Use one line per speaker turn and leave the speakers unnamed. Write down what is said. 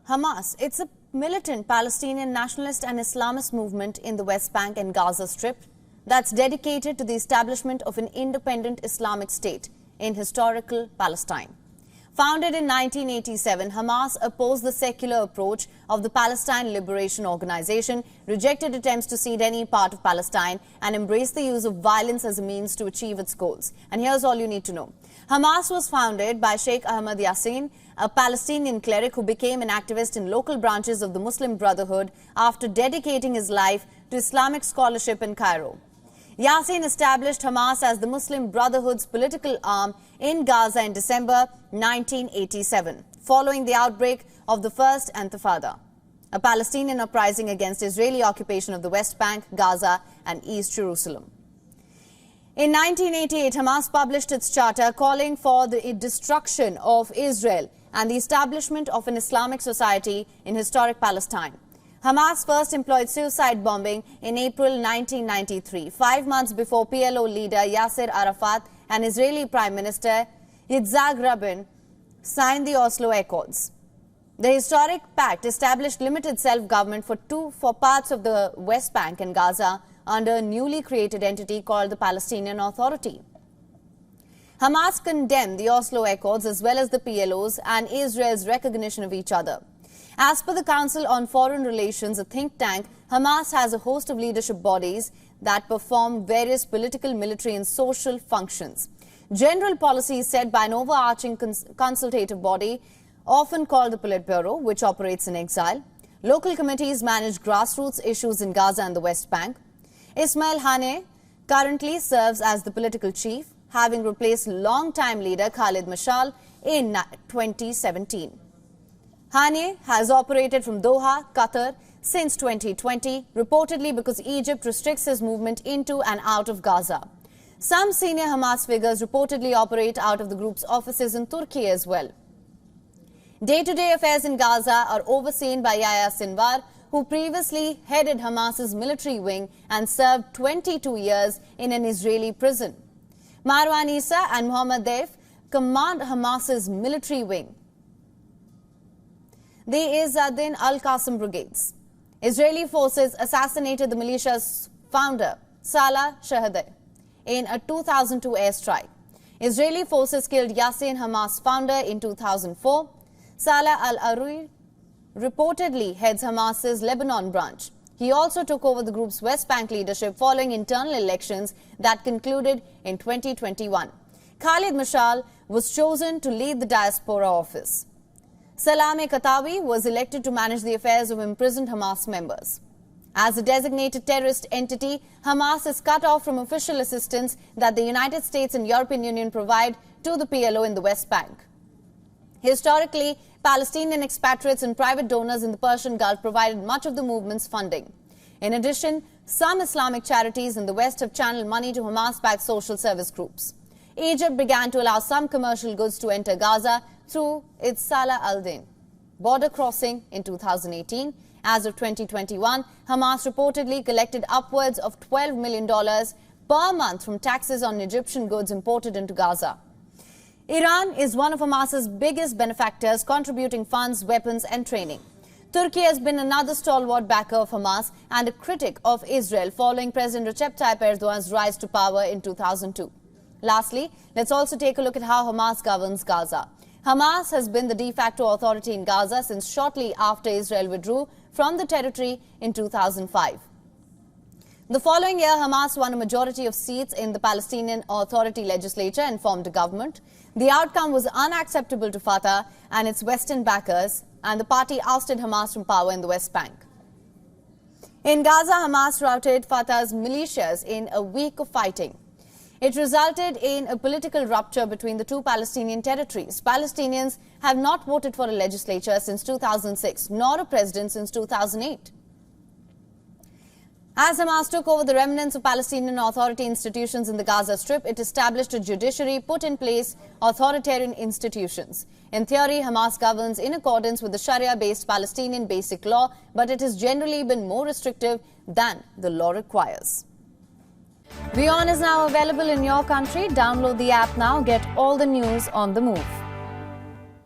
Hamas, it's a militant Palestinian Nationalist and Islamist movement in the West Bank and Gaza Strip that's dedicated to the establishment of an independent Islamic State in historical Palestine. Founded in 1987, Hamas opposed the secular approach of the Palestine Liberation Organization, rejected attempts to cede any part of Palestine, and embraced the use of violence as a means to achieve its goals. And here's all you need to know. Hamas was founded by Sheikh Ahmad Yassin, a Palestinian cleric who became an activist in local branches of the Muslim Brotherhood after dedicating his life to Islamic scholarship in Cairo. Yassin established Hamas as the Muslim Brotherhood's political arm in Gaza in December 1987, following the outbreak of the First Intifada, a Palestinian uprising against Israeli occupation of the West Bank, Gaza, and East Jerusalem. In 1988, Hamas published its charter calling for the destruction of Israel and the establishment of an Islamic society in historic Palestine. Hamas first employed suicide bombing in April 1993, 5 months before PLO leader Yasser Arafat and Israeli Prime Minister Yitzhak Rabin signed the Oslo Accords. The historic pact established limited self-government for parts of the West Bank and Gaza under a newly created entity called the Palestinian Authority. Hamas condemned the Oslo Accords as well as the PLO's and Israel's recognition of each other. As per the Council on Foreign Relations, a think tank, Hamas has a host of leadership bodies that perform various political, military and social functions. General policy is set by an overarching consultative body, often called the Politburo, which operates in exile. Local committees manage grassroots issues in Gaza and the West Bank. Ismail Haniyeh currently serves as the political chief, having replaced long-time leader Khalid Mashal in 2017. Haniyeh has operated from Doha, Qatar, since 2020, reportedly because Egypt restricts his movement into and out of Gaza. Some senior Hamas figures reportedly operate out of the group's offices in Turkey as well. Day-to-day affairs in Gaza are overseen by Yahya Sinwar, who previously headed Hamas's military wing and served 22 years in an Israeli prison. Marwan Issa and Mohammad Deif command Hamas's military wing, the Izz-ad-Din al-Qassam brigades. Israeli forces assassinated the militia's founder, Salah Shahadeh, in a 2002 airstrike. Israeli forces killed Yassin, Hamas founder, in 2004. Salah al-Aruri reportedly heads Hamas's Lebanon branch. He also took over the group's West Bank leadership following internal elections that concluded in 2021. Khalid Mashal was chosen to lead the diaspora office. Salame Katawi was elected to manage the affairs of imprisoned Hamas members. As a designated terrorist entity, Hamas is cut off from official assistance that the United States and European Union provide to the PLO in the West Bank. Historically, Palestinian expatriates and private donors in the Persian Gulf provided much of the movement's funding. In addition, some Islamic charities in the West have channeled money to Hamas-backed social service groups. Egypt began to allow some commercial goods to enter Gaza through its Salah al-Din border crossing in 2018. As of 2021, Hamas reportedly collected upwards of $12 million per month from taxes on Egyptian goods imported into Gaza. Iran is one of Hamas's biggest benefactors, contributing funds, weapons and training. Turkey has been another stalwart backer of Hamas and a critic of Israel following President Recep Tayyip Erdogan's rise to power in 2002. Lastly, let's also take a look at how Hamas governs Gaza. Hamas has been the de facto authority in Gaza since shortly after Israel withdrew from the territory in 2005. The following year, Hamas won a majority of seats in the Palestinian Authority legislature and formed a government. The outcome was unacceptable to Fatah and its Western backers, and the party ousted Hamas from power in the West Bank. In Gaza, Hamas routed Fatah's militias in a week of fighting. It resulted in a political rupture between the two Palestinian territories. Palestinians have not voted for a legislature since 2006, nor a president since 2008. As Hamas took over the remnants of Palestinian Authority institutions in the Gaza Strip, it established a judiciary, put in place authoritarian institutions. In theory, Hamas governs in accordance with the Sharia-based Palestinian Basic Law, but it has generally been more restrictive than the law requires. WION is now available in your country. Download the app now. Get all the news on the move.